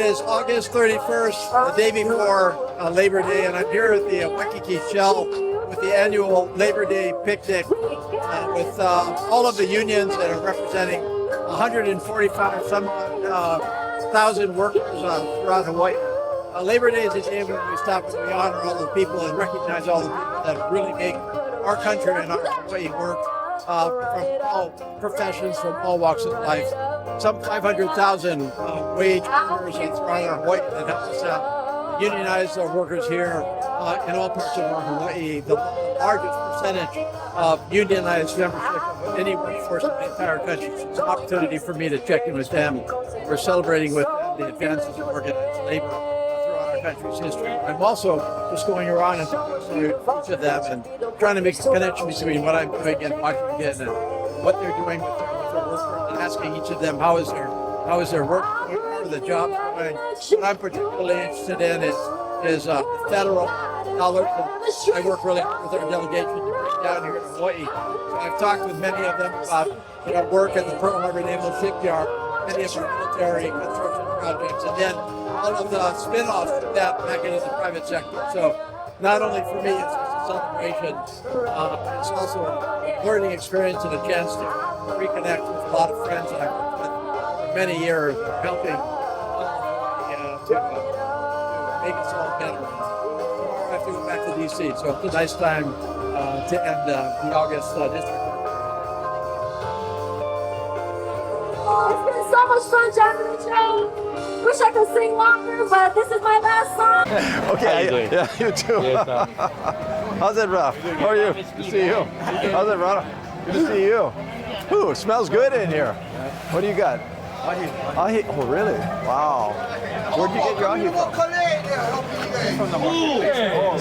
is August 31st, the day before Labor Day, and I'm here at the Waikiki Shell with the annual Labor Day picnic with all of the unions that are representing 145 some thousand workers throughout Hawaii. Labor Day is a day when we stop and we honor all the people and recognize all the people that really make our country and our Hawaii work from all professions, from all walks of life. Some 500,000 wage workers throughout our Hawaii that help us unionize our workers here in all parts of our Hawaii. The largest percentage of unionized membership of any workforce in the entire country. So it's an opportunity for me to check in with them. We're celebrating with them the advances of organized labor throughout our country's history. I'm also just going around and talking to each of them and trying to make a connection between what I'm doing in Washington and what they're doing with their workers, and asking each of them how is their work going, how are the jobs going. What I'm particularly interested in is federal dollars. And I work really hard with our delegation to bring down here to Hawaii. So I've talked with many of them about work at the Pearl Harbor Naval Shipyard, many of our military construction projects, and then all of the spin-offs of that back into the private sector. So not only for me, it's just a celebration, it's also a learning experience and a chance to reconnect with a lot of friends that I've worked with for many years, helping to make us all better. Tomorrow I have to go back to D.C., so it's a nice time to end the August district. It's been so much fun jamming the show. Wish I could sing longer, but this is my last song. Okay, how you doing? Yeah, you too. Yes, How's it, Ralph? How are you? Good to see you. How's it, Ralph? Good to see you. Ooh, it smells good in here. What do you got? Ahi. Oh, really? Wow. Where'd you get your ahi from? From the market. Oh,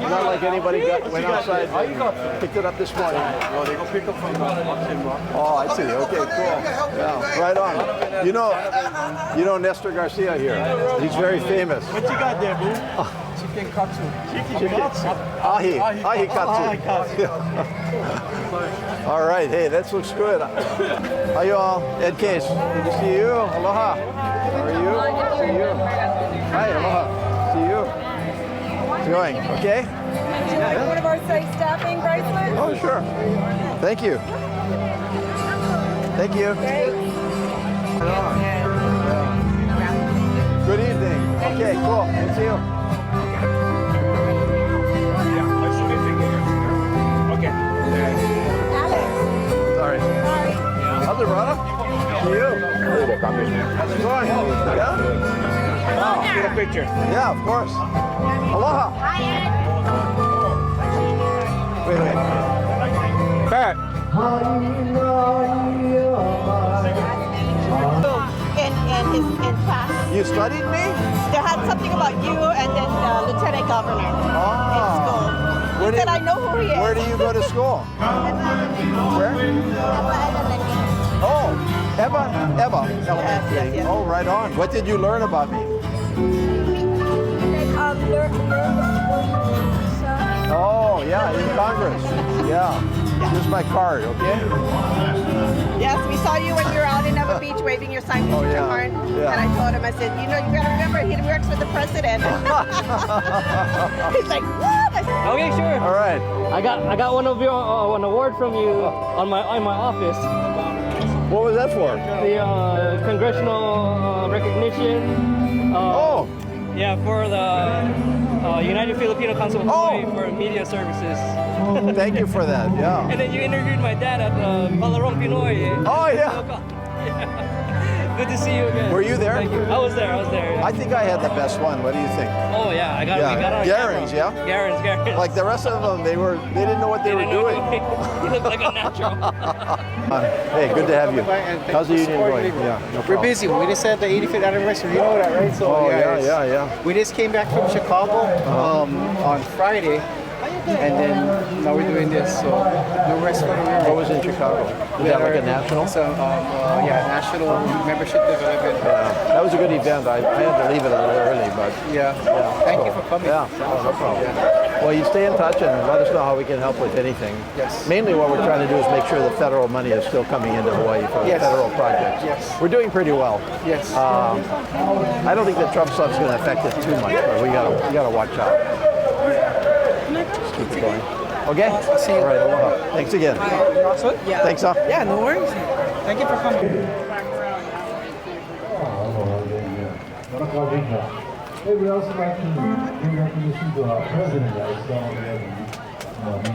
not like anybody went outside and picked it up this morning. Well, they go pick up from the auction block. Oh, I see. Okay, cool. Yeah, right on. You know Nestor Garcia here. He's very famous. What you got there, boo? Chicken katsu. Chicken katsu. Ahi katsu. All right. Hey, that looks good. How you all? Ed Case. Good to see you. Aloha. How are you? See you. Hi. Aloha. See you. How's it going? Okay? Would you like one of our safe staffing bracelets? Oh, sure. Thank you. Thank you. Right on. Good evening. Okay, cool. Good to see you. Okay. Sorry. How's it, brother? To you. How's it going? Yeah? Wow. Get a picture. Yeah, of course. Aloha. Wait. Barrett. In class. You studied me? They had something about you and then the lieutenant governor in school. Where He said, I know who he is. Where do you go to school? Where? Oh, Eva Elementary. Yes. Oh, right on. What did you learn about me? Oh, yeah, in Congress. Yeah. Here's my card, okay? Yes, we saw you when you were out in Neva Beach waving your sign to yeah. Horn. Yeah. And I told him, I said, you gotta remember, he works with the president. He's like, what? I said, Okay, sure. All right. I got one of your an award from you on my office. What was that for? The congressional recognition. Oh. Yeah, for the United Filipino Council of Hawaii for Media Services. Thank you for that, yeah. And then you interviewed my dad at the Palarong Pinoy. Oh, yeah. Good to see you again. Were you there? Thank you. I was there. Yeah. I think I had the best one. What do you think? Oh yeah, we got on Garings, camera. yeah? Garings. Like the rest of them, they didn't know what they were doing. You look like a natural. Hey, good to have you. How's the union going? Yeah, no We're problem. busy. We just had the 85th anniversary. You know that, right? So Oh, it's- yeah. We just came back from Chicago on Friday, and then now we're doing this. So no rest for the weary. What was in Chicago? Was that like a national? So national membership development. Yeah, that was a good event. I had to leave it a little early, but Yeah. Thank you for coming. yeah, no problem. Well, you stay in touch and let us know how we can help with anything. Yes. Mainly what we're trying to do is make sure the federal money is still coming into Hawaii for Yes. federal projects. Yes. We're doing pretty well. Yes. I don't think the Trump stuff's going to affect it too much, but we gotta watch out. Just keep it going. Okay. See you. All right. Aloha. Thanks again. Yeah. Thanks, huh? Yeah, no worries. Thank you for coming. Hey, we also like to give recognition to our president,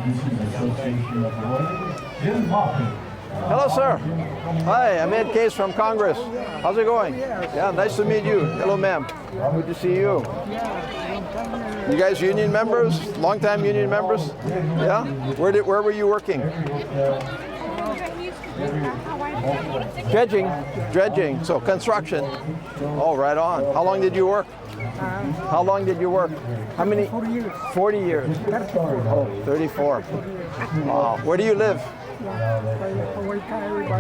Municipal Association of Hawaii, Jim Hoffman. Hello, sir. Hi, I'm Ed Case from Congress. How's it going? Yeah, nice to meet you. Hello, ma'am. Good to see you. You guys union members? Longtime union members? Yeah? Where were you working? Dredging. So construction. Oh, right on. How long did you work? How long did you work? How many? 40 years. 40 years. Oh, 34. Wow. Where do you live?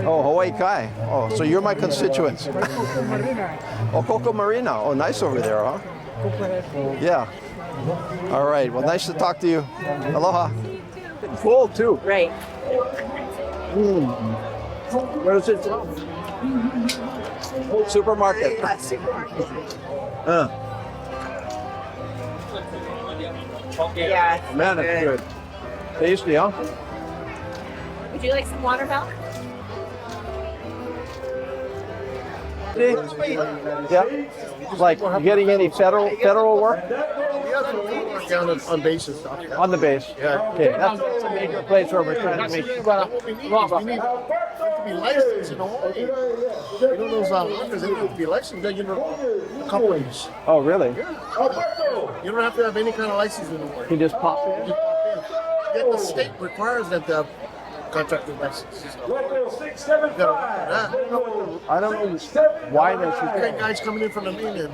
Oh, Hawaii Kai. Oh, so you're my constituents. Oh, Coco Marina. Oh, nice over there, huh? Yeah. All right. Well, nice to talk to you. Aloha. Full too. Right. Where is it from? Supermarket. Yeah. Man, it's good. Tasty, huh? Would you like some water milk? Yeah. Like, you getting any federal work? Down on base and stuff. On the base. Yeah. Okay, that's a major place where we're trying to make. We need to be licensed in Hawaii. You know those workers, they need to be licensed. You know, companies. Oh, really? You don't have to have any kind of license in Hawaii. You just pop in? You pop in. Yet the state requires that they have contracted license. So you gotta work with that. I don't know why they You should. got guys coming in from the mainland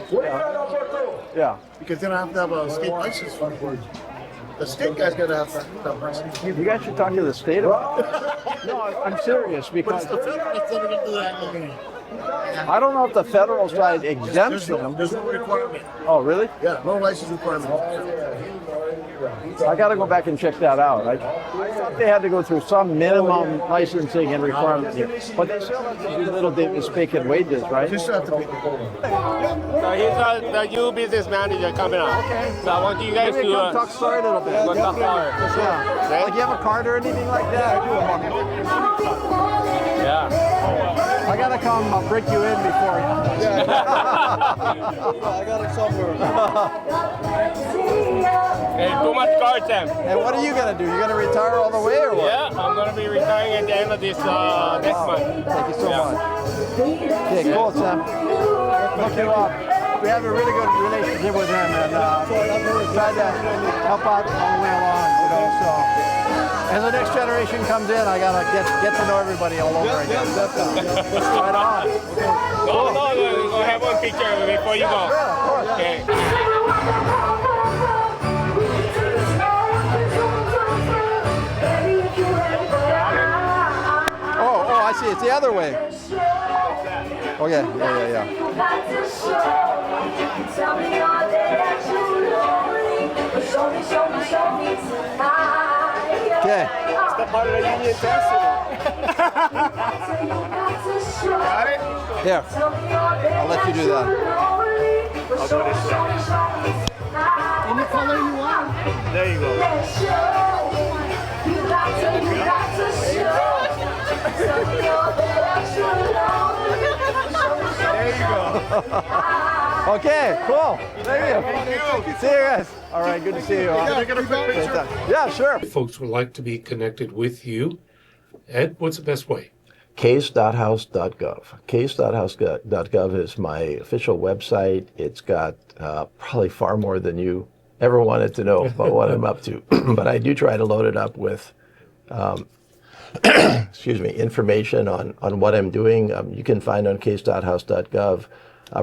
Yeah. because they don't have to have a state license for it. The state guys gotta have that license. You guys should talk to the state about it. No, I'm serious But because it's the federal that's gonna do that. I don't know if the federal side exempts them. There's no requirement. Oh, really? Yeah, no license requirement. I got to go back and check that out. I thought they had to go through some minimum licensing and requirements here. But they still have to do little Davis bacon wages, right? Just have to be. So he's the new business manager coming up. Okay. So I want you guys Maybe to come talk story a little bit. go talk forward. Yeah. Like you have a card or anything like that? Yeah. I gotta come break you in before. I got it somewhere. Hey, too much card time. And what are you gonna do? You gonna retire all the way or what? Yeah, I'm gonna be retiring at the end of this next month. Thank you so much. Okay, cool, Sam. Look you up. We have a really good relationship with him and try to help out all the way along, you know, so. As the next generation comes in, I gotta get to know everybody all over again. Right on. No, we're gonna have one picture before you go. Yeah, of course. Okay. Oh, I see. It's the other way. Oh, yeah. Okay. It's the part of the union Got it? Here. I'll let you do that. I'll do this side. Any color you want. There you go. There you go. Okay, cool. Thank you. See you guys. All right, good to see you. Yeah, sure. If folks would like to be connected with you, Ed, what's the best way? case.house.gov. Case.house.gov is my official website. It's got probably far more than you ever wanted to know about what I'm up to. But I do try to load it up with information on what I'm doing. You can find on case.house.gov,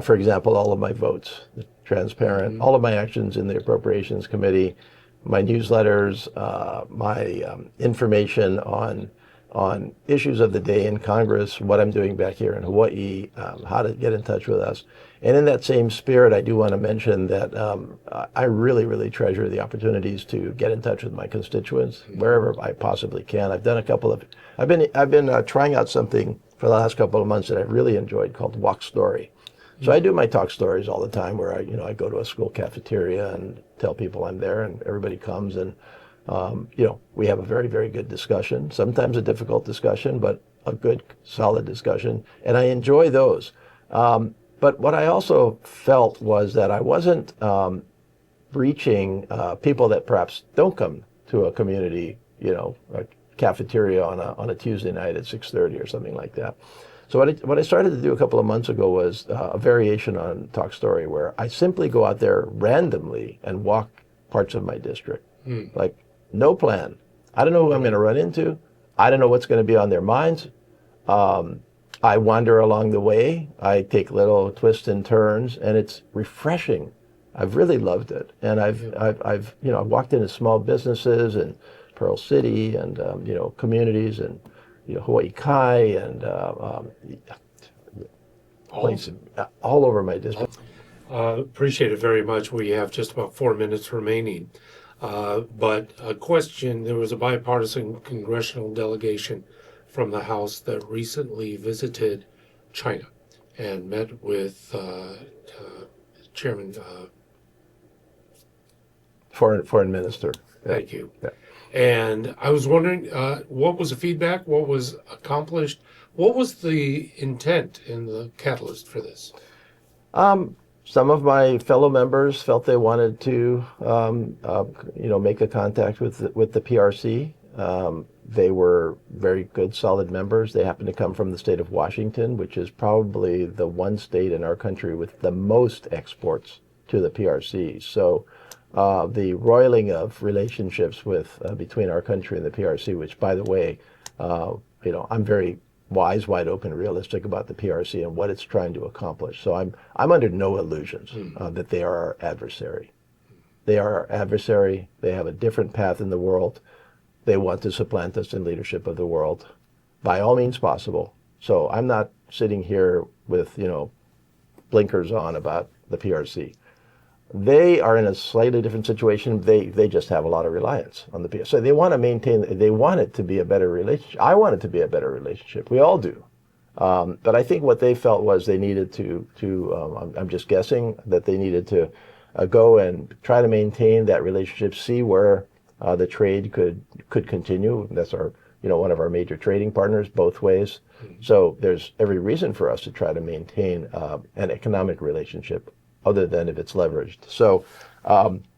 for example, all of my votes, transparent, all of my actions in the Appropriations Committee, my newsletters, my information on on issues of the day in Congress, what I'm doing back here in Hawaii, how to get in touch with us. And in that same spirit, I do want to mention that I really, really treasure the opportunities to get in touch with my constituents wherever I possibly can. I've done a couple of, I've been trying out something for the last couple of months that I've really enjoyed called Walk Story. So I do my talk stories all the time where I go to a school cafeteria and tell people I'm there and everybody comes and, we have a very, very good discussion, sometimes a difficult discussion, but a good, solid discussion. And I enjoy those. But what I also felt was that I wasn't reaching people that perhaps don't come to a community, a cafeteria on a Tuesday night at 6:30 or something like that. So what I started to do a couple of months ago was a variation on Talk Story where I simply go out there randomly and walk parts of my district. Like, no plan. I don't know who I'm going to run into. I don't know what's going to be on their minds. I wander along the way. I take little twists and turns, and it's refreshing. I've really loved it. And I've walked into small businesses in Pearl City and, communities and, Hawaii Kai and all over my district. Appreciate it very much. We have just about 4 minutes remaining. But a question, there was a bipartisan congressional delegation from the House that recently visited China and met with Chairman... Foreign Minister. Thank you. Yeah. And I was wondering, what was the feedback? What was accomplished? What was the intent and the catalyst for this? Some of my fellow members felt they wanted to, make a contact with the PRC. They were very good, solid members. They happen to come from the state of Washington, which is probably the one state in our country with the most exports to the PRC. So the roiling of relationships between our country and the PRC, which, by the way, I'm very wise, wide open, realistic about the PRC and what it's trying to accomplish. So I'm under no illusions that they are our adversary. They are our adversary. They have a different path in the world. They want to supplant us in leadership of the world by all means possible. So I'm not sitting here with, blinkers on about the PRC. They are in a slightly different situation. They just have a lot of reliance on the PRC. So they want to maintain, they want it to be a better relationship. I want it to be a better relationship. We all do. But I think what they felt was they needed to I'm just guessing, that they needed to go and try to maintain that relationship, see where the trade could continue. That's our, one of our major trading partners both ways. So there's every reason for us to try to maintain an economic relationship other than if it's leveraged. So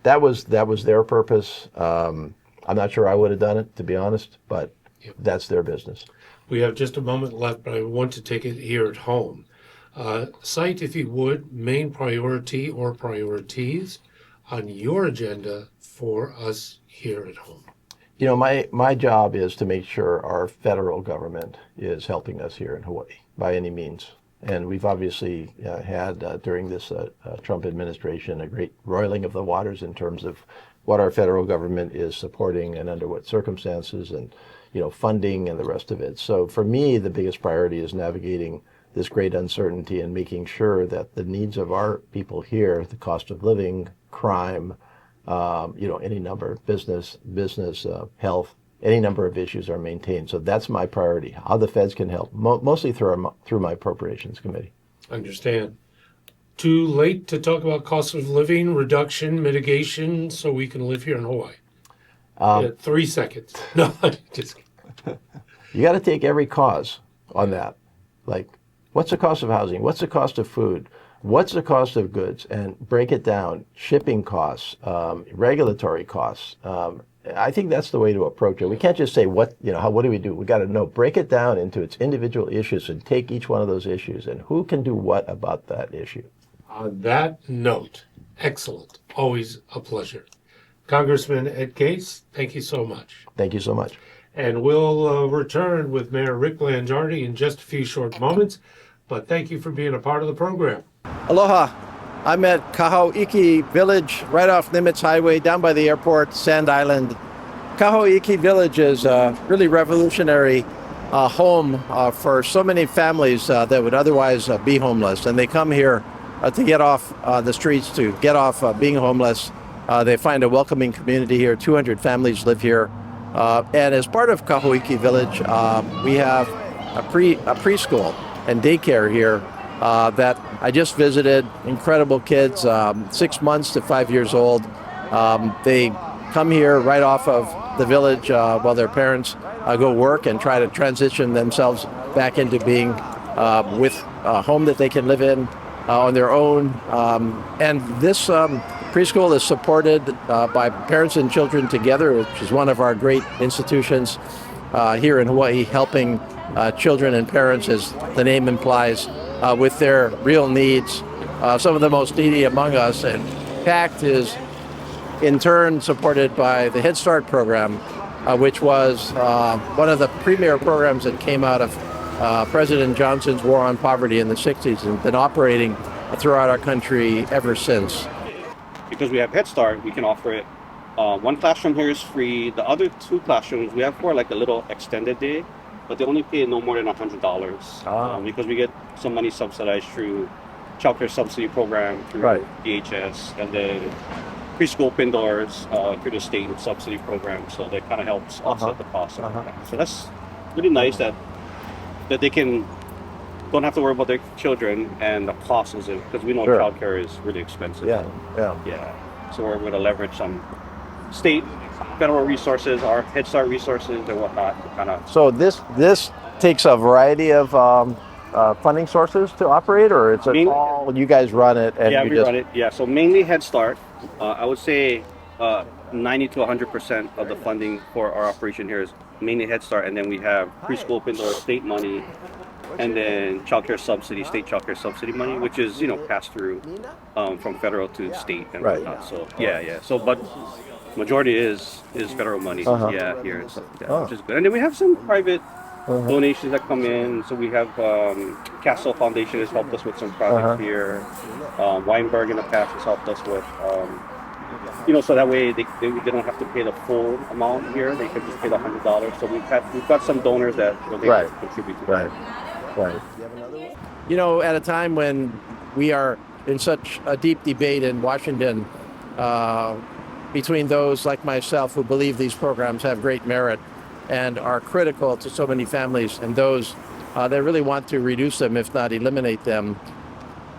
that was their purpose. I'm not sure I would have done it, to be honest, but that's their business. We have just a moment left, but I want to take it here at home. Cite, if you would, main priority or priorities on your agenda for us here at home. My job is to make sure our federal government is helping us here in Hawaii by any means. And we've obviously had, during this Trump administration, a great roiling of the waters in terms of what our federal government is supporting and under what circumstances and, funding and the rest of it. So for me, the biggest priority is navigating this great uncertainty and making sure that the needs of our people here, the cost of living, crime, any number of business, health, any number of issues are maintained. So that's my priority, how the feds can help, mostly through my appropriations committee. Understand. Too late to talk about cost of living, reduction, mitigation, so we can live here in Hawaii. 3 seconds. No, just kidding. You got to take every cause on that. Like, what's the cost of housing? What's the cost of food? What's the cost of goods? And break it down. Shipping costs, regulatory costs. I think that's the way to approach it. We can't just say, what do we do? We got to know, break it down into its individual issues and take each one of those issues and who can do what about that issue. On that note, excellent. Always a pleasure. Congressman Ed Case, thank you so much. Thank you so much. And we'll return with Mayor Rick Blangiardi in just a few short moments. But thank you for being a part of the program. Aloha. I'm at Kaho'iki Village, right off Nimitz Highway, down by the airport, Sand Island. Kaho'iki Village is a really revolutionary home for so many families that would otherwise be homeless. And they come here to get off the streets, to get off being homeless. They find a welcoming community here. 200 families live here. And as part of Kahuiki Village, we have a preschool and daycare here that I just visited. Incredible kids, 6 months to 5 years old. They come here right off of the village while their parents go work and try to transition themselves back into being with a home that they can live in on their own. And this preschool is supported by Parents and Children Together, which is one of our great institutions here in Hawaii, helping children and parents, as the name implies, with their real needs. Some of the most needy among us. And PACT is in turn supported by the Head Start program, which was one of the premier programs that came out of President Johnson's War on Poverty in the 60s and been operating throughout our country ever since. Because we have Head Start, we can offer it. One classroom here is free. The other two classrooms we have for like a little extended day, but they only pay no more than $100 because we get some money subsidized through Child Care Subsidy Program through DHS, and then preschool open doors through the state subsidy program, so that kind of helps offset the cost of that. So that's really nice that they don't have to worry about their children and the cost is it, because we know childcare is really expensive. Yeah. So we're going to leverage some state, federal resources, our Head Start resources, and whatnot to kind of. So this takes a variety of funding sources to operate, or it's all you guys run it? And we run it. Yeah. So mainly Head Start. I would say 90 to 100% of the funding for our operation here is mainly Head Start, and then we have preschool open door state money, and then child care subsidy, state child care subsidy money, which is passed through from federal to state and whatnot. So yeah. So but majority is federal money. Here and stuff like that, which is good. And then we have some private donations that come in. So we have Castle Foundation has helped us with some projects here. Weinberg in the past has helped us with, so that way they don't have to pay the full amount here. They can just pay the $100. So we've got some donors that they contribute to that. Right. At a time when we are in such a deep debate in Washington between those like myself who believe these programs have great merit and are critical to so many families and those that really want to reduce them, if not eliminate them.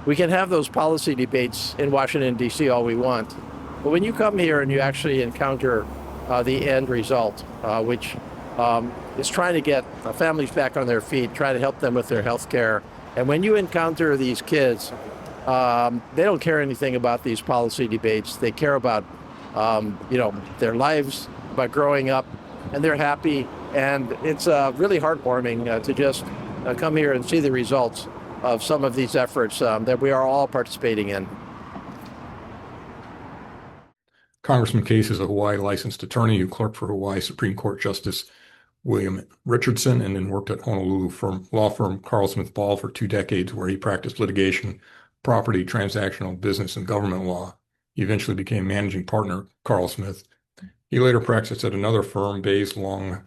We can have those policy debates in Washington, D.C. all we want. But when you come here and you actually encounter the end result, which is trying to get families back on their feet, try to help them with their health care. And when you encounter these kids, they don't care anything about these policy debates. They care about, their lives, about growing up, and they're happy. And it's really heartwarming to just come here and see the results of some of these efforts that we are all participating in. Congressman Case is a Hawaii licensed attorney who clerked for Hawaii Supreme Court Justice William Richardson and then worked at Honolulu law firm Carl Smith Ball for 2 decades, where he practiced litigation, property, transactional, business, and government law. He eventually became managing partner, Carl Smith. He later practiced at another firm, Bays, Long,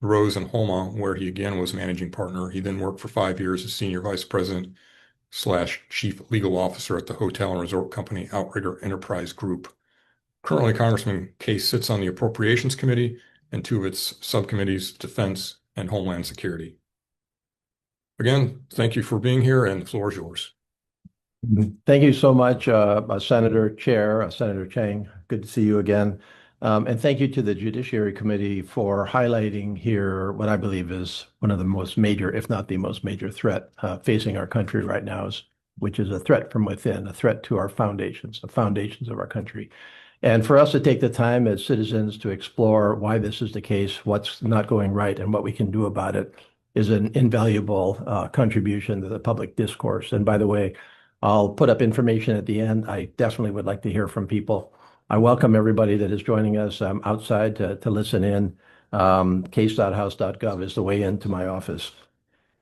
Rose, and Homa, where he again was managing partner. He then worked for 5 years as senior vice president / chief legal officer at the hotel and resort company Outrigger Enterprise Group. Currently, Congressman Case sits on the Appropriations Committee and 2 of its subcommittees, Defense and Homeland Security. Again, thank you for being here, and the floor is yours. Thank you so much, Senator Chair, Senator Chang. Good to see you again. And thank you to the Judiciary Committee for highlighting here what I believe is one of the most major, if not the most major threat facing our country right now, which is a threat from within, a threat to our foundations, the foundations of our country. And for us to take the time as citizens to explore why this is the case, what's not going right, and what we can do about it is an invaluable contribution to the public discourse. And by the way, I'll put up information at the end. I definitely would like to hear from people. I welcome everybody that is joining us outside to listen in. Case.house.gov is the way into my office.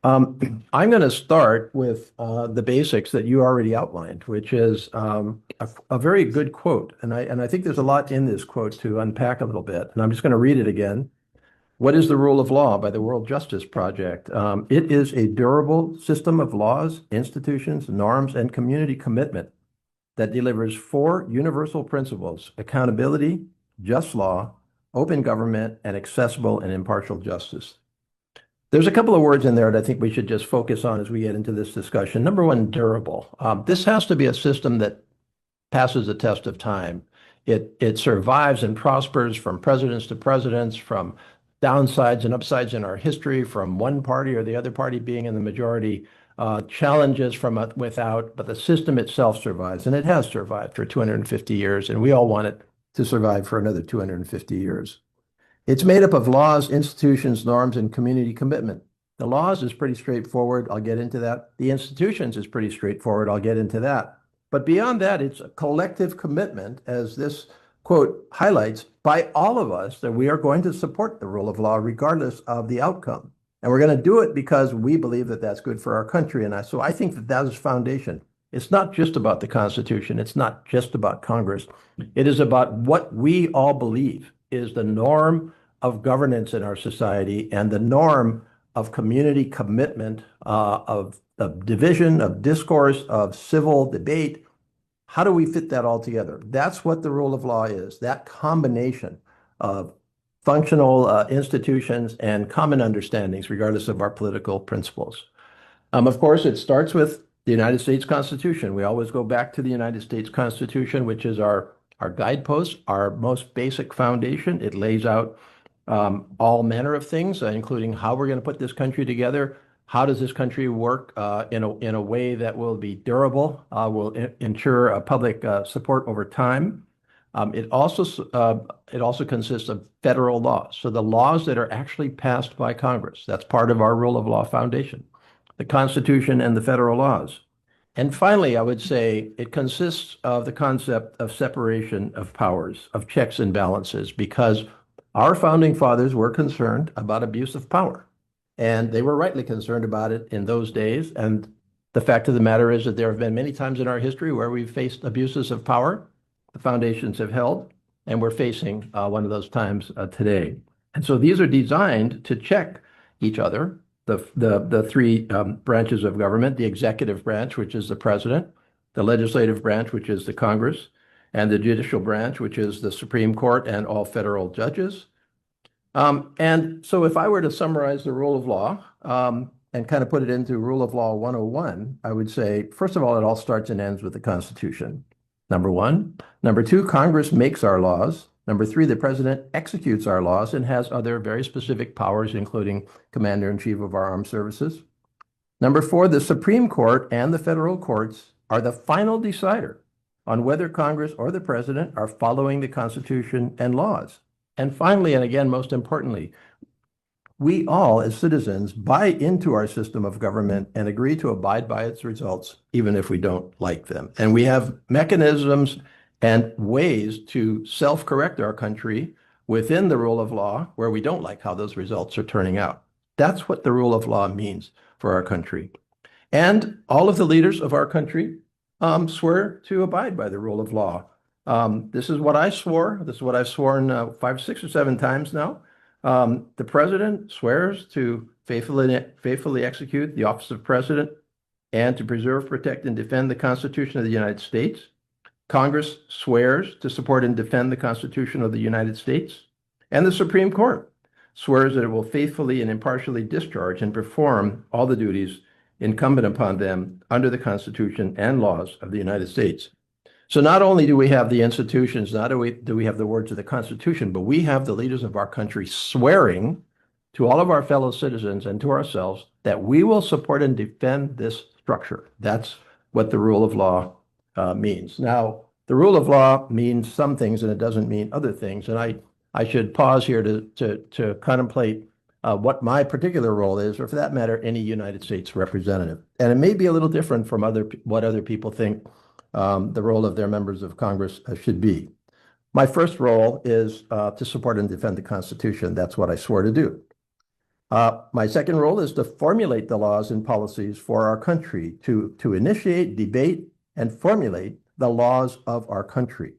I'm going to start with the basics that you already outlined, which is a very good quote. And I think there's a lot in this quote to unpack a little bit. And I'm just going to read it again. What is the rule of law by the World Justice Project? It is a durable system of laws, institutions, norms, and community commitment that delivers four universal principles: accountability, just law, open government, and accessible and impartial justice. There's a couple of words in there that I think we should just focus on as we get into this discussion. Number one, durable. This has to be a system that passes the test of time. It survives and prospers from presidents to presidents, from downsides and upsides in our history, from one party or the other party being in the majority, challenges from without, but the system itself survives, and it has survived for 250 years, and we all want it to survive for another 250 years. It's made up of laws, institutions, norms, and community commitment. The laws is pretty straightforward. I'll get into that. The institutions is pretty straightforward. I'll get into that. But beyond that, it's a collective commitment, as this quote highlights, by all of us that we are going to support the rule of law regardless of the outcome. And we're going to do it because we believe that that's good for our country. And so I think that that is foundation. It's not just about the Constitution. It's not just about Congress. It is about what we all believe is the norm of governance in our society and the norm of community commitment, of division, of discourse, of civil debate. How do we fit that all together? That's what the rule of law is, that combination of functional institutions and common understandings, regardless of our political principles. Of course, it starts with the United States Constitution. We always go back to the United States Constitution, which is our guidepost, our most basic foundation. It lays out all manner of things, including how we're going to put this country together. How does this country work in a way that will be durable, will ensure public support over time? It also consists of federal laws. So the laws that are actually passed by Congress, that's part of our rule of law foundation, the Constitution and the federal laws. And finally, I would say it consists of the concept of separation of powers, of checks and balances, because our founding fathers were concerned about abuse of power. And they were rightly concerned about it in those days. And the fact of the matter is that there have been many times in our history where we've faced abuses of power. The foundations have held, and we're facing one of those times today. And so these are designed to check each other, the three branches of government: the executive branch, which is the president, the legislative branch, which is the Congress, and the judicial branch, which is the Supreme Court and all federal judges. And so if I were to summarize the rule of law and kind of put it into Rule of Law 101, I would say, first of all, it all starts and ends with the Constitution. Number one. Number two, Congress makes our laws. Number three, the president executes our laws and has other very specific powers, including commander-in-chief of our armed services. Number four, the Supreme Court and the federal courts are the final decider on whether Congress or the president are following the Constitution and laws. And finally, and again, most importantly, we all, as citizens, buy into our system of government and agree to abide by its results, even if we don't like them. And we have mechanisms and ways to self-correct our country within the rule of law where we don't like how those results are turning out. That's what the rule of law means for our country. And all of the leaders of our country swear to abide by the rule of law. This is what I swore. This is what I've sworn 5, 6, or 7 times now. The president swears to faithfully execute the office of president and to preserve, protect, and defend the Constitution of the United States. Congress swears to support and defend the Constitution of the United States. And the Supreme Court swears that it will faithfully and impartially discharge and perform all the duties incumbent upon them under the Constitution and laws of the United States. So not only do we have the institutions, not only do we have the words of the Constitution, but we have the leaders of our country swearing to all of our fellow citizens and to ourselves that we will support and defend this structure. That's what the rule of law means. Now, the rule of law means some things and it doesn't mean other things. And I should pause here to contemplate what my particular role is, or for that matter, any United States representative. And it may be a little different from what other people think the role of their members of Congress should be. My first role is to support and defend the Constitution. That's what I swore to do. My second role is to formulate the laws and policies for our country, to initiate, debate, and formulate the laws of our country.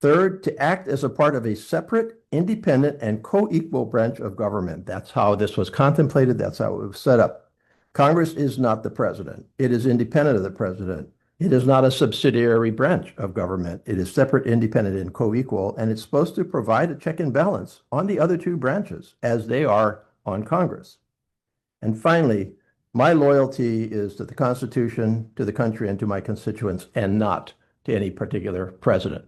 Third, to act as a part of a separate, independent, and co-equal branch of government. That's how this was contemplated. That's how it was set up. Congress is not the president. It is independent of the president. It is not a subsidiary branch of government. It is separate, independent, and co-equal, and it's supposed to provide a check and balance on the other two branches as they are on Congress. And finally, my loyalty is to the Constitution, to the country, and to my constituents, and not to any particular president.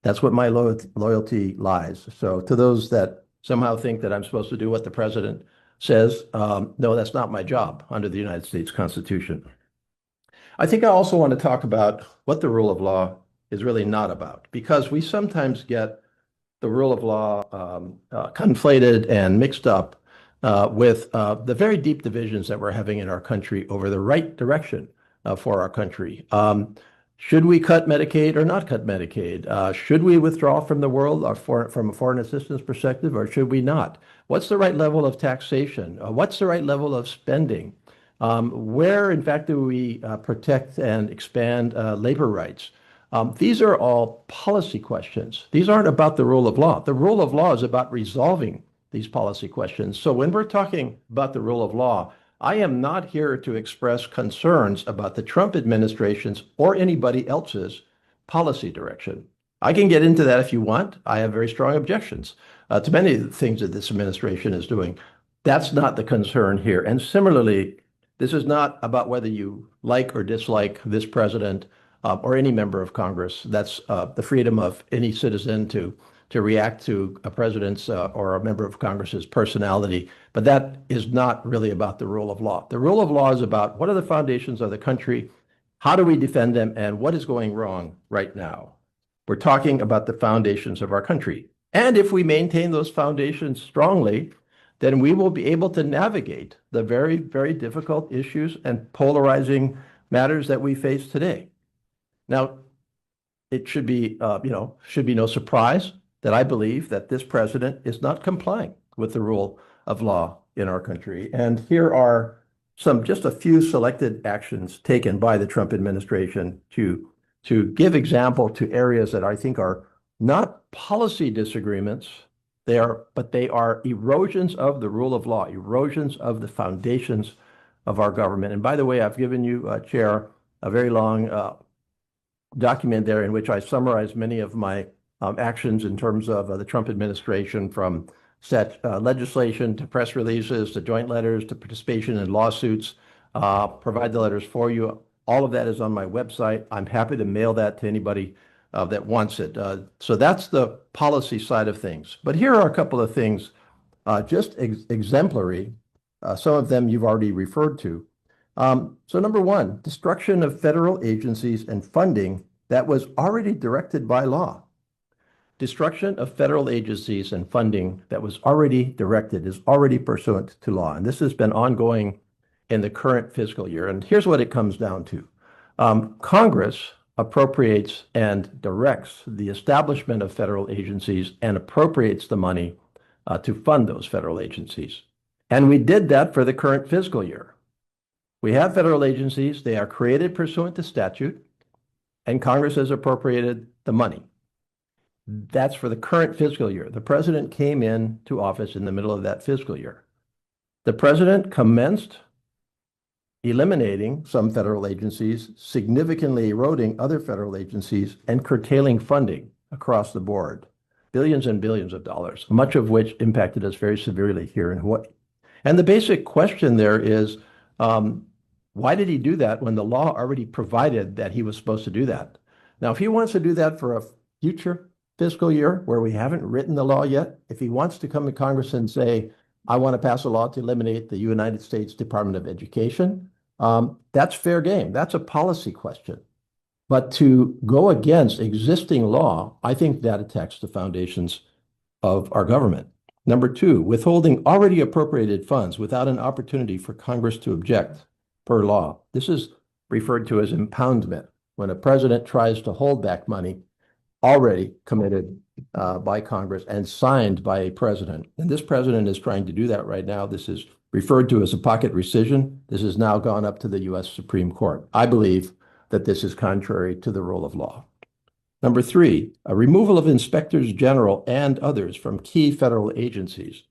That's what my loyalty lies. So to those that somehow think that I'm supposed to do what the president says, no, that's not my job under the United States Constitution. I think I also want to talk about what the rule of law is really not about, because we sometimes get the rule of law conflated and mixed up with the very deep divisions that we're having in our country over the right direction for our country. Should we cut Medicaid or not cut Medicaid? Should we withdraw from the world from a foreign assistance perspective, or should we not? What's the right level of taxation? What's the right level of spending? Where, in fact, do we protect and expand labor rights? These are all policy questions. These aren't about the rule of law. The rule of law is about resolving these policy questions. So when we're talking about the rule of law, I am not here to express concerns about the Trump administration's or anybody else's policy direction. I can get into that if you want. I have very strong objections to many of the things that this administration is doing. That's not the concern here. And similarly, this is not about whether you like or dislike this president or any member of Congress. That's the freedom of any citizen to react to a president's or a member of Congress's personality. But that is not really about the rule of law. The rule of law is about what are the foundations of the country, how do we defend them, and what is going wrong right now. We're talking about the foundations of our country. And if we maintain those foundations strongly, then we will be able to navigate the very, very difficult issues and polarizing matters that we face today. Now, it should be, should be no surprise that I believe that this president is not complying with the rule of law in our country. And here are just a few selected actions taken by the Trump administration to give example to areas that I think are not policy disagreements, but they are erosions of the rule of law, erosions of the foundations of our government. And by the way, I've given you, Chair, a very long document there in which I summarize many of my actions in terms of the Trump administration, from legislation to press releases to joint letters to participation in lawsuits. Provide the letters for you. All of that is on my website. I'm happy to mail that to anybody that wants it. So that's the policy side of things. But here are a couple of things just exemplary. Some of them you've already referred to. So number one, destruction of federal agencies and funding that was already directed by law. Destruction of federal agencies and funding that was already directed is already pursuant to law. And this has been ongoing in the current fiscal year. And here's what it comes down to. Congress appropriates and directs the establishment of federal agencies and appropriates the money to fund those federal agencies. And we did that for the current fiscal year. We have federal agencies. They are created pursuant to statute, and Congress has appropriated the money. That's for the current fiscal year. The president came into office in the middle of that fiscal year. The president commenced eliminating some federal agencies, significantly eroding other federal agencies, and curtailing funding across the board. Billions and billions of dollars, much of which impacted us very severely here in Hawaii. And the basic question there is, why did he do that when the law already provided that he was supposed to do that? Now, if he wants to do that for a future fiscal year where we haven't written the law yet, if he wants to come to Congress and say, I want to pass a law to eliminate the United States Department of Education, that's fair game. That's a policy question. But to go against existing law, I think that attacks the foundations of our government. Number two, withholding already appropriated funds without an opportunity for Congress to object per law. This is referred to as impoundment, when a president tries to hold back money already committed by Congress and signed by a president. And this president is trying to do that right now. This is referred to as a pocket rescission. This has now gone up to the U.S. Supreme Court. I believe that this is contrary to the rule of law. Number three, a removal of inspectors general and others from key federal agencies.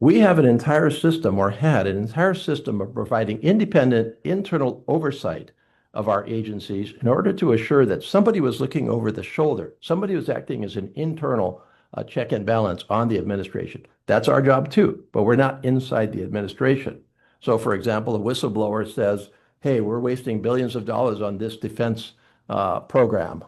We have an entire system, or had an entire system, of providing independent internal oversight of our agencies in order to assure that somebody was looking over the shoulder, somebody was acting as an internal check and balance on the administration. That's our job too, but we're not inside the administration. So, for example, a whistleblower says, hey, we're wasting billions of dollars on this defense program.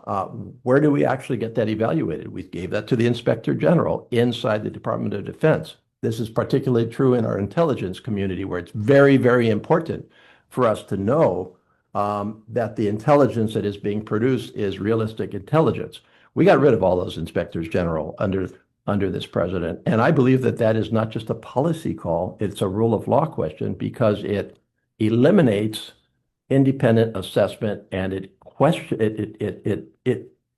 Where do we actually get that evaluated? We gave that to the Inspector General inside the Department of Defense. This is particularly true in our intelligence community, where it's very, very important for us to know that the intelligence that is being produced is realistic intelligence. We got rid of all those inspectors general under this president. And I believe that that is not just a policy call, it's a rule of law question, because it eliminates independent assessment, and it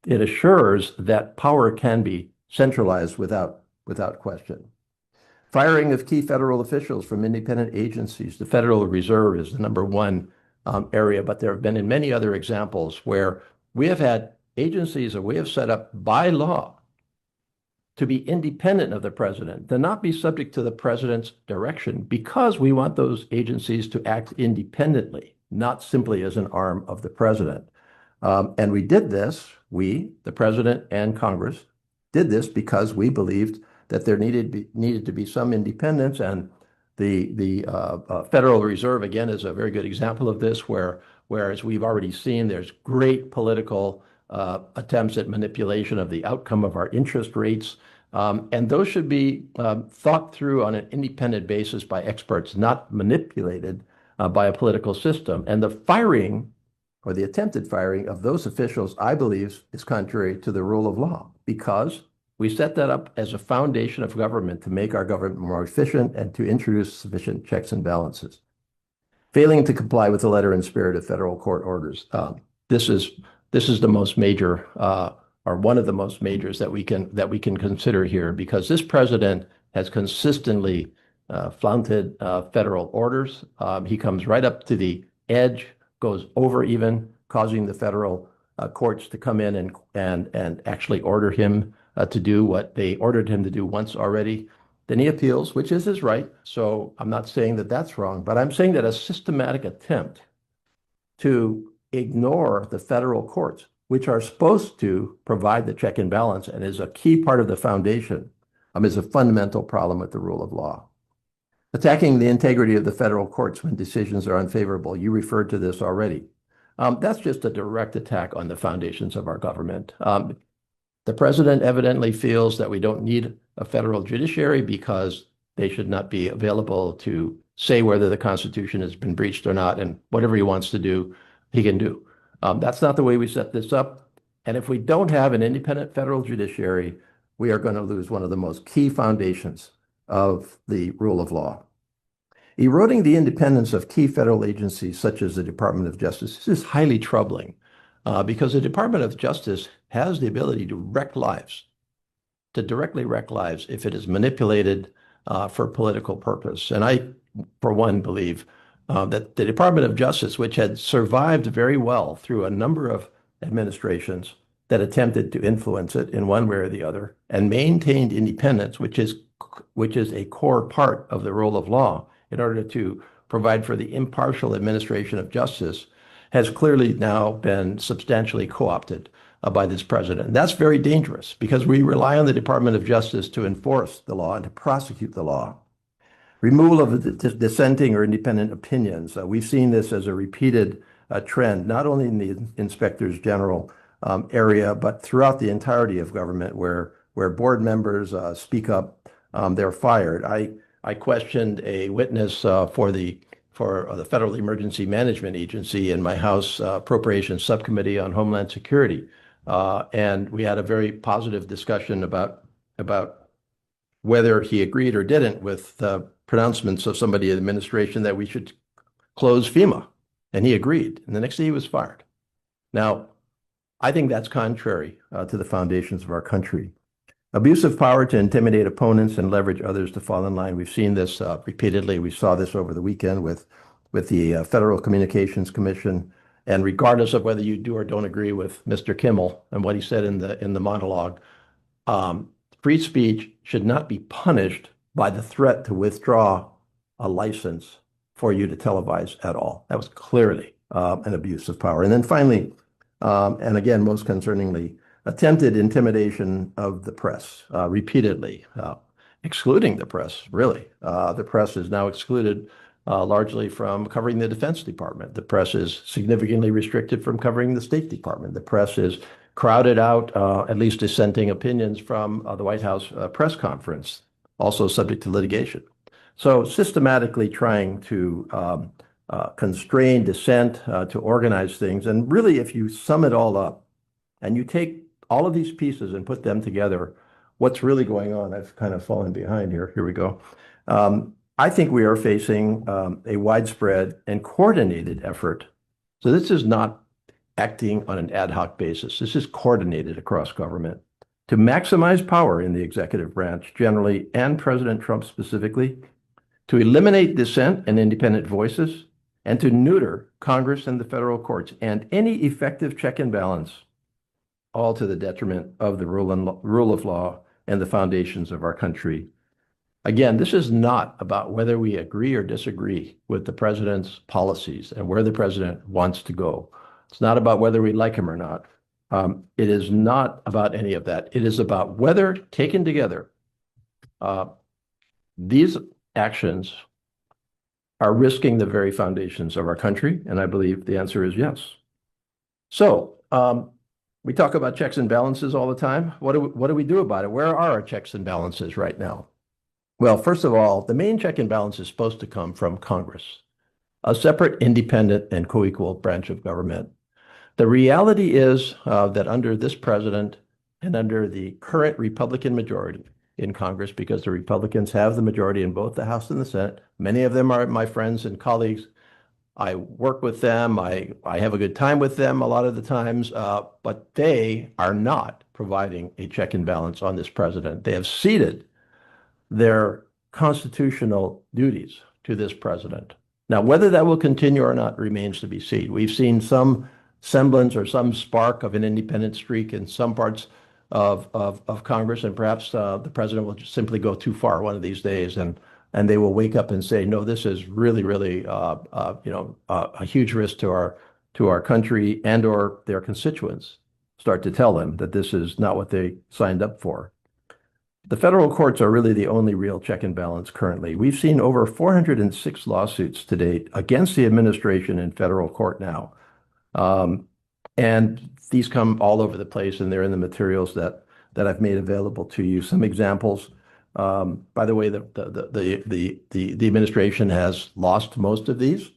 assures that power can be centralized without question. Firing of key federal officials from independent agencies. The Federal Reserve is the number one area, but there have been in many other examples where we have had agencies that we have set up by law to be independent of the president, to not be subject to the president's direction, because we want those agencies to act independently, not simply as an arm of the president. And we did this, the president and Congress, did this because we believed that there needed to be some independence. And the Federal Reserve, again, is a very good example of this, whereas we've already seen there's great political attempts at manipulation of the outcome of our interest rates. And those should be thought through on an independent basis by experts, not manipulated by a political system. And the firing, or the attempted firing, of those officials, I believe, is contrary to the rule of law, because we set that up as a foundation of government to make our government more efficient and to introduce sufficient checks and balances. Failing to comply with the letter and spirit of federal court orders. This is the most major, or one of the most majors that we can consider here, because this president has consistently flaunted federal orders. He comes right up to the edge, goes over even, causing the federal courts to come in and actually order him to do what they ordered him to do once already. Then he appeals, which is his right. So I'm not saying that that's wrong, but I'm saying that a systematic attempt to ignore the federal courts, which are supposed to provide the check and balance and is a key part of the foundation, is a fundamental problem with the rule of law. Attacking the integrity of the federal courts when decisions are unfavorable. You referred to this already. That's just a direct attack on the foundations of our government. The president evidently feels that we don't need a federal judiciary because they should not be available to say whether the Constitution has been breached or not, and whatever he wants to do, he can do. That's not the way we set this up. And if we don't have an independent federal judiciary, we are going to lose one of the most key foundations of the rule of law. Eroding the independence of key federal agencies such as the Department of Justice. This is highly troubling because the Department of Justice has the ability to wreck lives, to directly wreck lives if it is manipulated for political purpose. And I, for one, believe that the Department of Justice, which had survived very well through a number of administrations that attempted to influence it in one way or the other, and maintained independence, which is a core part of the rule of law, in order to provide for the impartial administration of justice, has clearly now been substantially co-opted by this president. And that's very dangerous because we rely on the Department of Justice to enforce the law and to prosecute the law. Removal of dissenting or independent opinions. We've seen this as a repeated trend, not only in the inspectors general area, but throughout the entirety of government, where board members speak up, they're fired. I questioned a witness for the Federal Emergency Management Agency in my House Appropriations Subcommittee on Homeland Security, and we had a very positive discussion about whether he agreed or didn't with the pronouncements of somebody in the administration that we should close FEMA, and he agreed. And the next day he was fired. Now, I think that's contrary to the foundations of our country. Abuse of power to intimidate opponents and leverage others to fall in line. We've seen this repeatedly. We saw this over the weekend with the Federal Communications Commission And regardless of whether you do or don't agree with Mr. Kimmel and what he said in the monologue, free speech should not be punished by the threat to withdraw a license for you to televise at all. That was clearly an abuse of power. And then finally, and again, most concerningly, attempted intimidation of the press repeatedly, excluding the press, really. The press is now excluded largely from covering the Defense Department. The press is significantly restricted from covering the State Department. The press is crowded out, at least dissenting opinions from the White House press conference, also subject to litigation. So systematically trying to constrain dissent, to organize things. And really, if you sum it all up and you take all of these pieces and put them together, what's really going on? I've kind of fallen behind here. Here we go. I think we are facing a widespread and coordinated effort. So this is not acting on an ad hoc basis. This is coordinated across government to maximize power in the executive branch generally and President Trump specifically, to eliminate dissent and independent voices, and to neuter Congress and the federal courts and any effective check and balance, all to the detriment of the rule of law and the foundations of our country. Again, this is not about whether we agree or disagree with the president's policies and where the president wants to go. It's not about whether we like him or not. It is not about any of that. It is about whether, taken together, these actions are risking the very foundations of our country, and I believe the answer is yes. So we talk about checks and balances all the time. What do we do about it? Where are our checks and balances right now? Well, first of all, the main check and balance is supposed to come from Congress, a separate, independent, and co-equal branch of government. The reality is that under this president and under the current Republican majority in Congress, because the Republicans have the majority in both the House and the Senate, many of them are my friends and colleagues. I work with them. I have a good time with them a lot of the times, but they are not providing a check and balance on this president. They have ceded their constitutional duties to this president. Now, whether that will continue or not remains to be seen. We've seen some semblance or some spark of an independent streak in some parts of Congress, and perhaps the president will just simply go too far one of these days, and they will wake up and say, no, this is really a huge risk to our country and or their constituents. Start to tell them that this is not what they signed up for. The federal courts are really the only real check and balance currently. We've seen over 406 lawsuits to date against the administration in federal court now. And these come all over the place, and they're in the materials that I've made available to you. Some examples. By the way, the administration has lost most of these.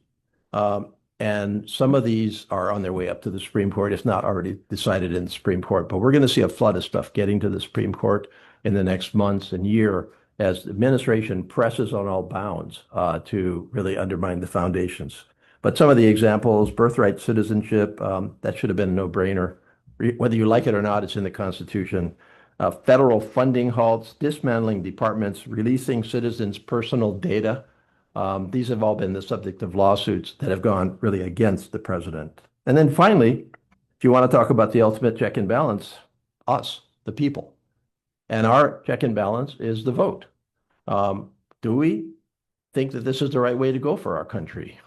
And some of these are on their way up to the Supreme Court, if not already decided in the Supreme Court. But we're going to see a flood of stuff getting to the Supreme Court in the next months and year as the administration presses on all bounds to really undermine the foundations. But some of the examples, birthright citizenship, that should have been a no-brainer. Whether you like it or not, it's in the Constitution. Federal funding halts, dismantling departments, releasing citizens' personal data. These have all been the subject of lawsuits that have gone really against the president. And then finally, if you want to talk about the ultimate check and balance, us, the people. And our check and balance is the vote. Do we think that this is the right way to go for our country?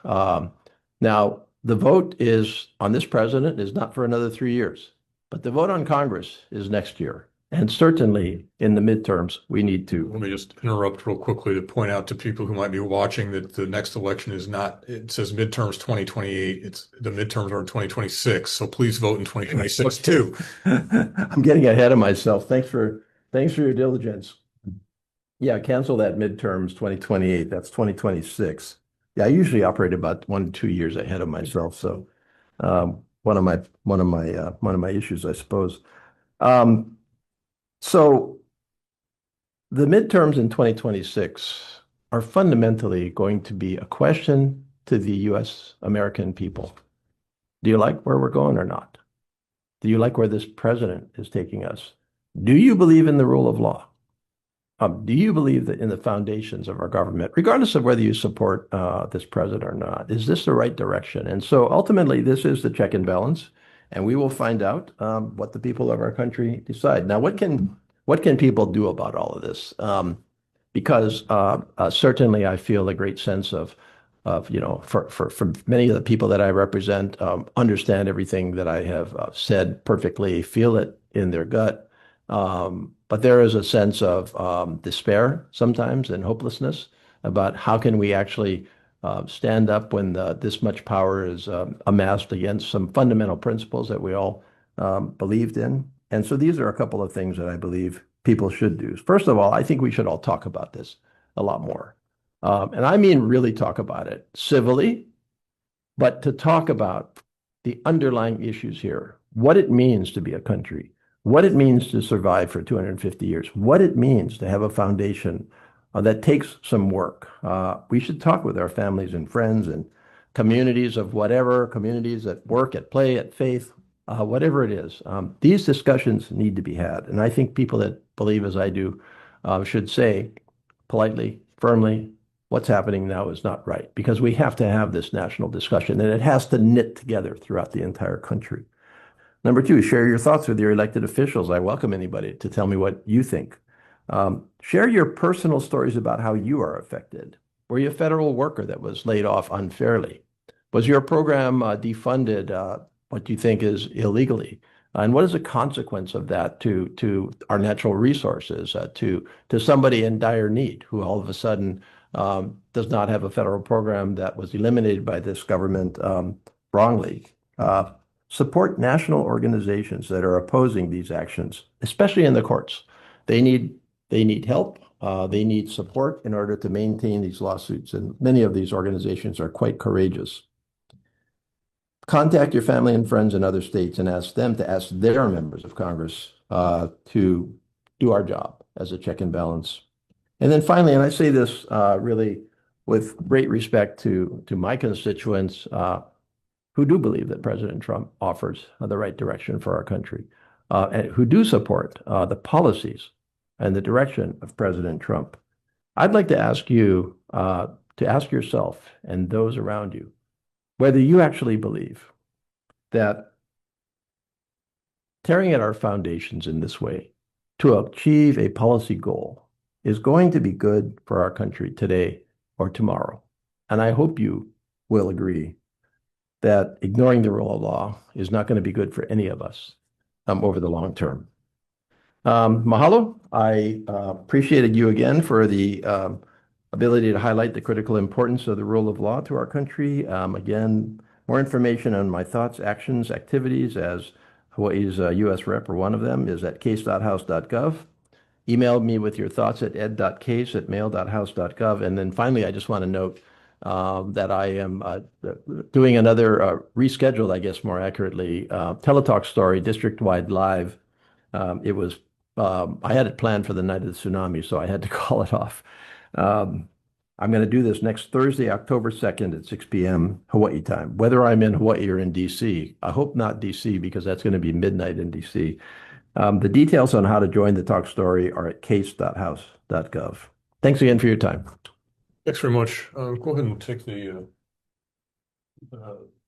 Now, the vote is on this president is not for another 3 years, but the vote on Congress is next year. And certainly in the midterms, we need to. Let me just interrupt real quickly to point out to people who might be watching that the next election is not, it says midterms 2028. It's the midterms are in 2026. So please vote in 2026 too. I'm getting ahead of myself. Thanks for your diligence. Yeah, cancel that midterms 2028. That's 2026. Yeah, I usually operate about 1 to 2 years ahead of myself. So one of my issues, I suppose. So the midterms in 2026 are fundamentally going to be a question to the U.S. American people. Do you like where we're going or not? Do you like where this president is taking us? Do you believe in the rule of law? Do you believe that in the foundations of our government, regardless of whether you support this president or not, is this the right direction? And so ultimately, this is the check and balance, and we will find out what the people of our country decide. Now, what can people do about all of this? Because certainly, I feel a great sense of for many of the people that I represent, understand everything that I have said perfectly, feel it in their gut. But there is a sense of despair sometimes and hopelessness about how can we actually stand up when this much power is amassed against some fundamental principles that we all believed in. And so these are a couple of things that I believe people should do. First of all, I think we should all talk about this a lot more. And I mean really talk about it civilly, but to talk about the underlying issues here, what it means to be a country, what it means to survive for 250 years, what it means to have a foundation that takes some work. We should talk with our families and friends and communities of whatever, communities at work, at play, at faith, whatever it is. These discussions need to be had. And I think people that believe as I do should say politely, firmly, what's happening now is not right, because we have to have this national discussion and it has to knit together throughout the entire country. Number two, share your thoughts with your elected officials. I welcome anybody to tell me what you think. Share your personal stories about how you are affected. Were you a federal worker that was laid off unfairly? Was your program defunded, what you think is illegally? And what is the consequence of that to our natural resources, to somebody in dire need who all of a sudden does not have a federal program that was eliminated by this government wrongly? Support national organizations that are opposing these actions, especially in the courts. They need help. They need support in order to maintain these lawsuits. And many of these organizations are quite courageous. Contact your family and friends in other states and ask them to ask their members of Congress to do our job as a check and balance. And then finally, and I say this really with great respect to my constituents who do believe that President Trump offers the right direction for our country, and who do support the policies and the direction of President Trump. I'd like to ask you to ask yourself and those around you whether you actually believe that tearing at our foundations in this way to achieve a policy goal is going to be good for our country today or tomorrow. And I hope you will agree that ignoring the rule of law is not going to be good for any of us over the long term. Mahalo. I appreciated you again for the ability to highlight the critical importance of the rule of law to our country. Again, more information on my thoughts, actions, activities as Hawaii's U.S. Rep, or one of them, is at case.house.gov. Email me with your thoughts at ed.case@mail.house.gov. And then finally, I just want to note that I am doing another rescheduled, I guess more accurately, Teletalk Story district-wide live. I had it planned for the night of the tsunami, so I had to call it off. I'm going to do this next Thursday, October 2nd at 6 p.m. Hawaii time, whether I'm in Hawaii or in D.C. I hope not D.C. because that's going to be midnight in D.C. The details on how to join the Talk Story are at case.house.gov. Thanks again for your time. Thanks very much. Go ahead and take the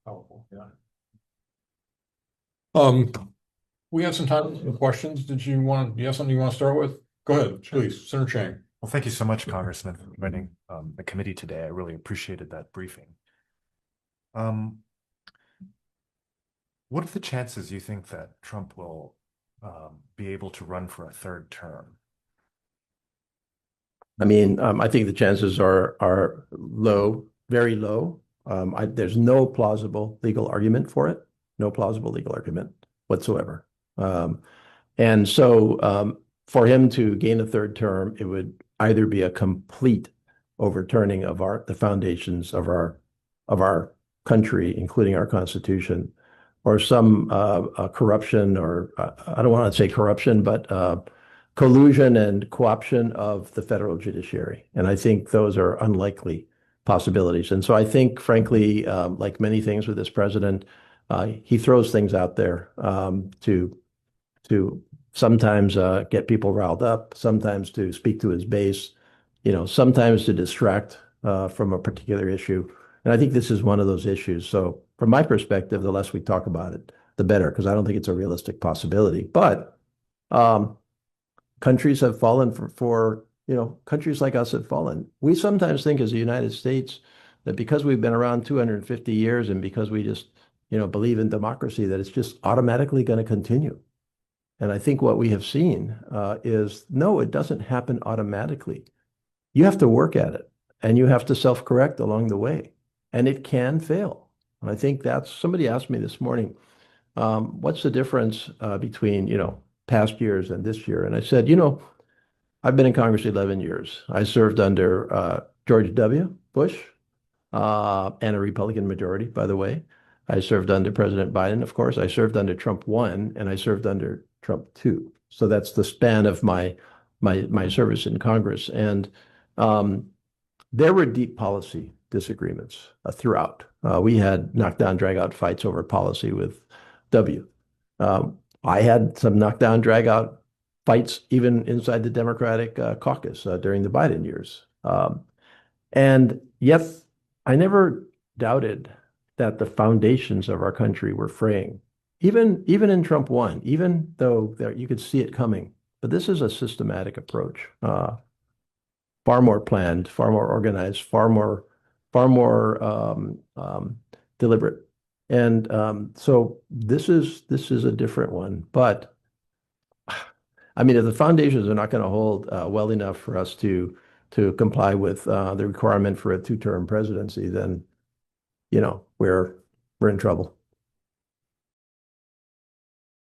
PowerPoint. Yeah. We have some time for questions. Do you have something you want to start with? Go ahead, please, Senator Chang. Well, thank you so much, Congressman, for joining the committee today. I really appreciated that briefing. What are the chances you think that Trump will be able to run for a third term? I mean, I think the chances are low, very low. There's no plausible legal argument for it, no plausible legal argument whatsoever. And so for him to gain a third term, it would either be a complete overturning of the foundations of our country, including our Constitution, or some corruption, or I don't want to say corruption, but collusion and co-option of the federal judiciary. And I think those are unlikely possibilities. And so I think, frankly, like many things with this president, he throws things out there to sometimes get people riled up, sometimes to speak to his base, sometimes to distract from a particular issue. And I think this is one of those issues. So from my perspective, the less we talk about it, the better, because I don't think it's a realistic possibility. But um, countries have fallen countries like us have fallen. We sometimes think as the United States that because we've been around 250 years and because we just, believe in democracy, that it's just automatically going to continue. And I think what we have seen is no, it doesn't happen automatically. You have to work at it and you have to self-correct along the way, and it can fail. And I think that's somebody asked me this morning, what's the difference between, past years and this year? And I said, I've been in Congress 11 years. I served under George W. Bush and a Republican majority, by the way. I served under President Biden, of course. I served under Trump 1, and I served under Trump 2. So that's the span of my service in Congress. And there were deep policy disagreements throughout. We had knockdown, drag-out fights over policy with W. I had some knockdown, drag-out fights even inside the Democratic caucus during the Biden years. And yet, I never doubted that the foundations of our country were fraying, even in Trump 1, even though you could see it coming. But this is a systematic approach, far more planned, far more organized, far more deliberate. And so this is a different one. But I mean, if the foundations are not going to hold well enough for us to comply with the requirement for a two-term presidency, then we're in trouble.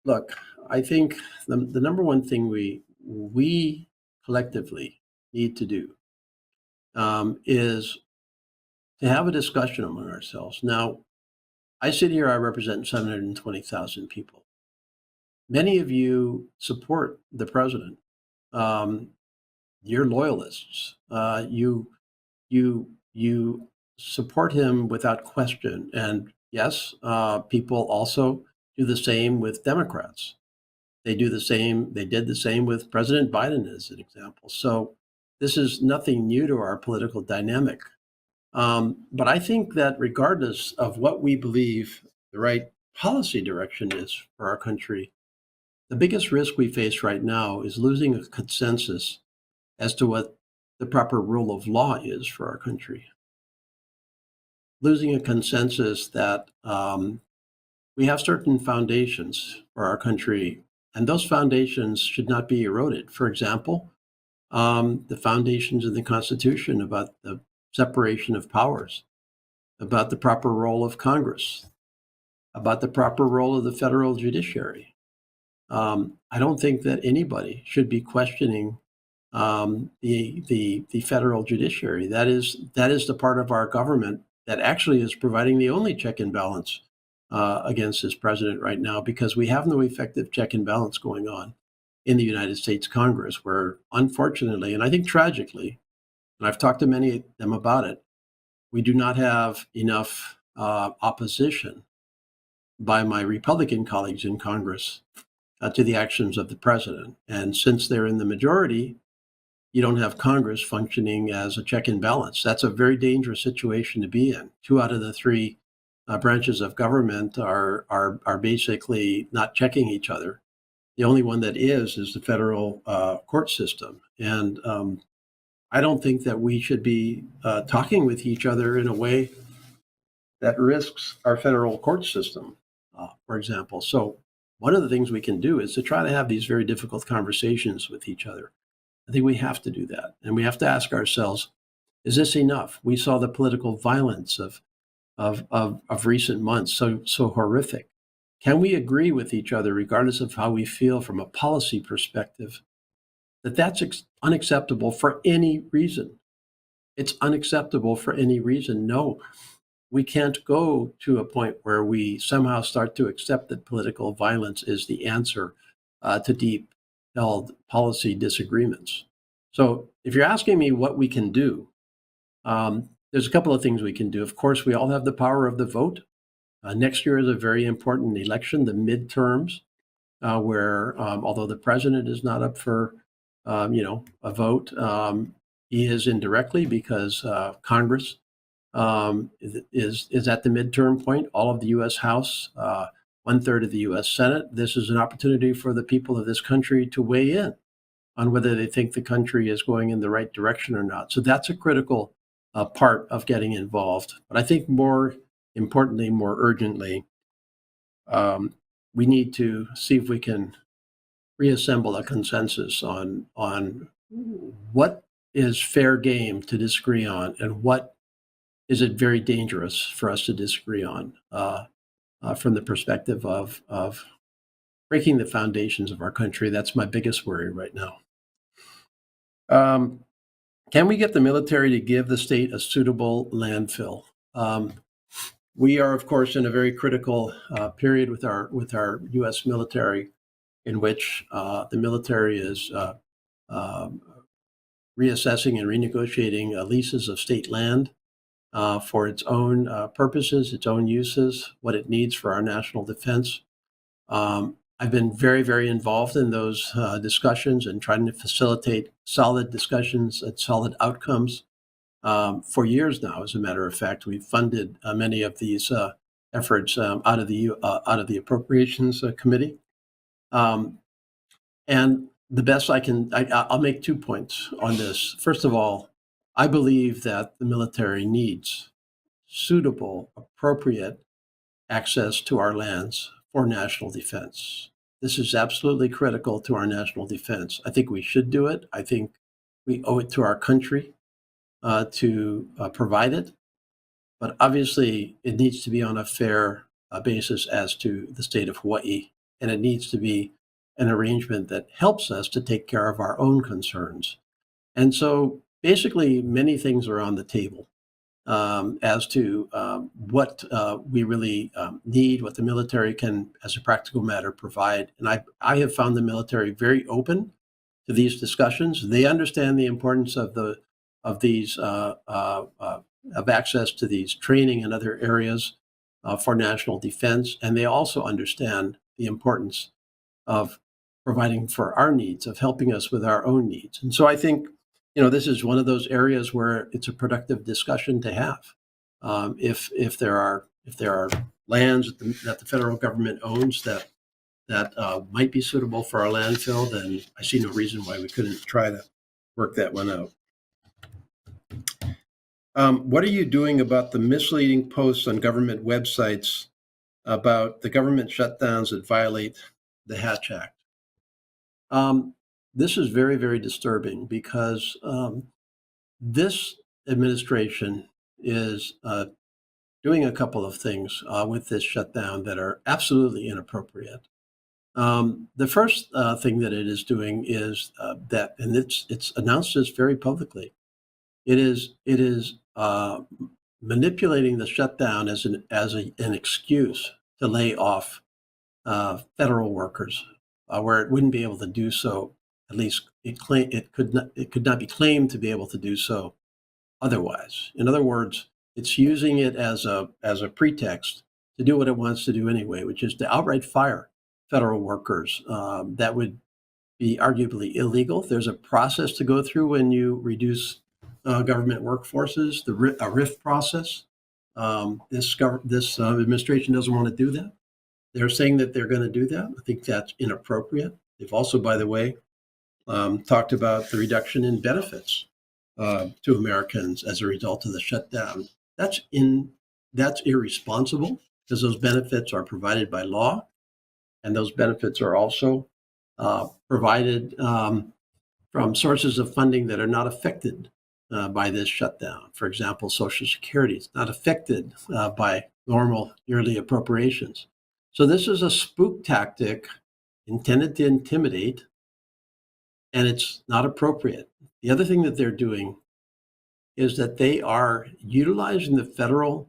Look, I think the number one thing we collectively need to do is to have a discussion among ourselves. Now, I sit here, I represent 720,000 people. Many of you support the president. You're loyalists. You support him without question. And yes, people also do the same with Democrats. They did the same with President Biden as an example. So this is nothing new to our political dynamic. But I think that regardless of what we believe the right policy direction is for our country, the biggest risk we face right now is losing a consensus as to what the proper rule of law is for our country. Losing a consensus that we have certain foundations for our country, and those foundations should not be eroded. For example, the foundations of the Constitution about the separation of powers, about the proper role of Congress, about the proper role of the federal judiciary. I don't think that anybody should be questioning the federal judiciary. That is the part of our government that actually is providing the only check and balance against this president right now, because we have no effective check and balance going on in the United States Congress, where unfortunately, and I think tragically, and I've talked to many of them about it, we do not have enough opposition by my Republican colleagues in Congress to the actions of the president. And since they're in the majority, you don't have Congress functioning as a check and balance. That's a very dangerous situation to be in. 2 out of the 3 branches of government are basically not checking each other. The only one that is the federal court system. And I don't think that we should be talking with each other in a way that risks our federal court system, for example. So one of the things we can do is to try to have these very difficult conversations with each other. I think we have to do that. And we have to ask ourselves, is this enough? We saw the political violence of recent months, so horrific. Can we agree with each other, regardless of how we feel from a policy perspective, that that's unacceptable for any reason? It's unacceptable for any reason. No, we can't go to a point where we somehow start to accept that political violence is the answer to deep held policy disagreements. So if you're asking me what we can do, there's a couple of things we can do. Of course, we all have the power of the vote. Next year is a very important election, the midterms. where although the president is not up for, a vote, he is indirectly because Congress is at the midterm point. All of the U.S. House, 1/3 of the U.S. Senate. This is an opportunity for the people of this country to weigh in on whether they think the country is going in the right direction or not. So that's a critical part of getting involved. But I think more importantly, more urgently, we need to see if we can reassemble a consensus on what is fair game to disagree on and what is it very dangerous for us to disagree on from the perspective of breaking the foundations of our country. That's my biggest worry right now. Can we get the military to give the state a suitable landfill? We are, of course, in a very critical period with our U.S. military, in which the military is reassessing and renegotiating leases of state land for its own purposes, its own uses, what it needs for our national defense. I've been very, very involved in those discussions and trying to facilitate solid discussions and solid outcomes for years now. As a matter of fact, we've funded many of these efforts out of the Appropriations Committee. And the best I'll make 2 points on this. First of all, I believe that the military needs suitable, appropriate access to our lands for national defense. This is absolutely critical to our national defense. I think we should do it. I think we owe it to our country to provide it. But obviously, it needs to be on a fair basis as to the state of Hawaii. And it needs to be an arrangement that helps us to take care of our own concerns. And so basically, many things are on the table as to what we really need, what the military can, as a practical matter, provide. And I have found the military very open to these discussions. They understand the importance of access to these training and other areas for national defense, and they also understand the importance of providing for our needs, of helping us with our own needs. And so I think, this is one of those areas where it's a productive discussion to have. If there are lands that the federal government owns that might be suitable for our landfill, then I see no reason why we couldn't try to work that one out. What are you doing about the misleading posts on government websites about the government shutdowns that violate the Hatch Act? This is very, very disturbing because this administration is doing a couple of things with this shutdown that are absolutely inappropriate. The first thing that it is doing is that, and it's announced this very publicly, it is manipulating the shutdown as an excuse to lay off federal workers, where it wouldn't be able to do so. At least it could not be claimed to be able to do so otherwise. In other words, it's using it as a pretext to do what it wants to do anyway, which is to outright fire federal workers. That would be arguably illegal. There's a process to go through when you reduce government workforces, a RIF process. This administration doesn't want to do that. They're saying that they're going to do that. I think that's inappropriate. They've also, by the way, talked about the reduction in benefits to Americans as a result of the shutdown. That's irresponsible because those benefits are provided by law, and those benefits are also provided from sources of funding that are not affected by this shutdown. For example, Social Security is not affected by normal yearly appropriations. So this is a spook tactic intended to intimidate, and it's not appropriate. The other thing that they're doing is that they are utilizing the federal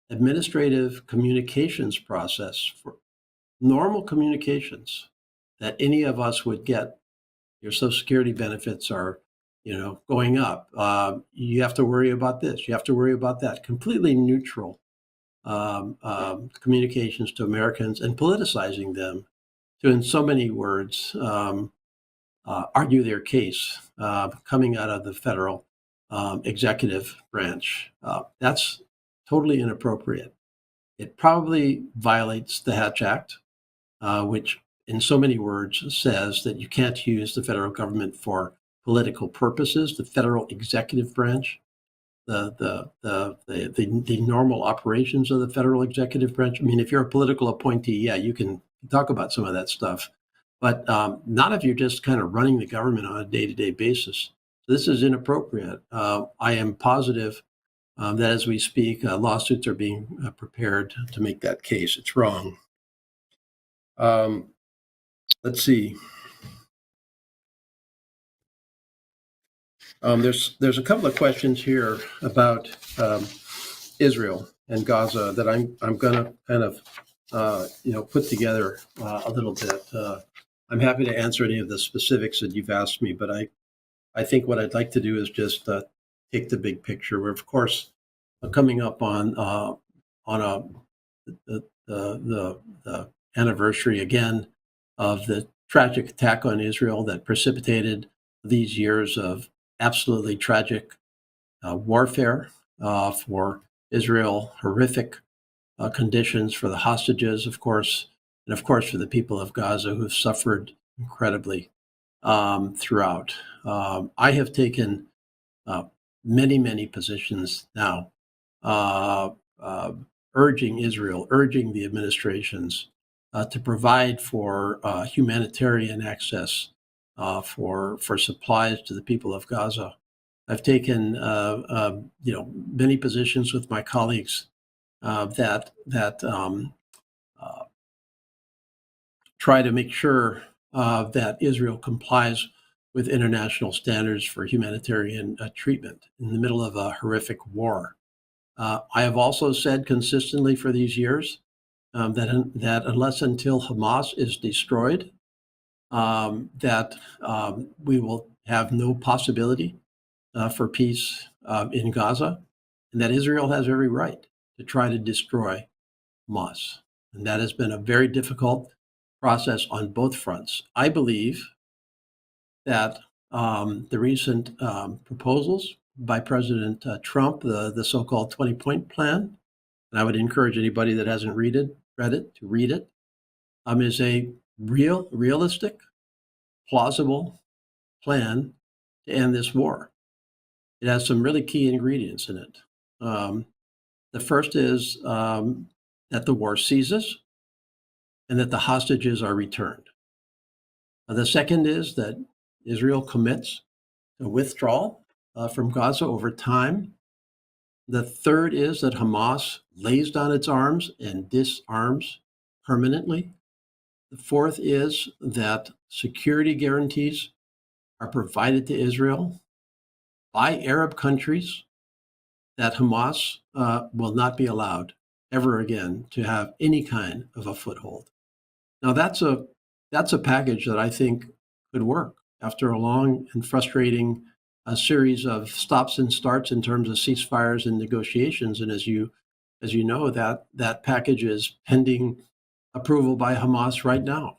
administrative communications process for normal communications that any of us would get. Your Social Security benefits are, going up. You have to worry about this. You have to worry about that. Completely neutral communications to Americans and politicizing them to, in so many words, argue their case coming out of the federal executive branch. That's totally inappropriate. It probably violates the Hatch Act, which in so many words says that you can't use the federal government for political purposes, the federal executive branch, the normal operations of the federal executive branch. I mean, if you're a political appointee, yeah, you can talk about some of that stuff, but not if you're just kind of running the government on a day-to-day basis. This is inappropriate. I am positive that as we speak, lawsuits are being prepared to make that case. It's wrong. Let's see. There's a couple of questions here about Israel and Gaza that I'm going to kind of put together a little bit. I'm happy to answer any of the specifics that you've asked me, but I think what I'd like to do is just take the big picture. We're of course coming up on the anniversary again of the tragic attack on Israel that precipitated these years of absolutely tragic warfare for Israel, horrific conditions for the hostages, of course, and of course for the people of Gaza who've suffered incredibly throughout. I have taken many positions now, urging Israel, urging the administrations to provide for humanitarian access for supplies to the people of Gaza. I've taken many positions with my colleagues that try to make sure that Israel complies with international standards for humanitarian treatment in the middle of a horrific war. I have also said consistently for these years that unless until Hamas is destroyed, that we will have no possibility for peace in Gaza, and that Israel has every right to try to destroy Hamas. And that has been a very difficult process on both fronts. I believe that the recent proposals by President Trump, the so-called 20-point plan, and I would encourage anybody that hasn't read it to read it, is a realistic, plausible plan to end this war. It has some really key ingredients in it. The first is that the war ceases and that the hostages are returned. The second is that Israel commits to withdrawal from Gaza over time. The third is that Hamas lays down its arms and disarms permanently. The fourth is that security guarantees are provided to Israel by Arab countries that Hamas will not be allowed ever again to have any kind of a foothold. Now that's a package that I think could work after a long and frustrating series of stops and starts in terms of ceasefires and negotiations. And as you know, that package is pending approval by Hamas right now.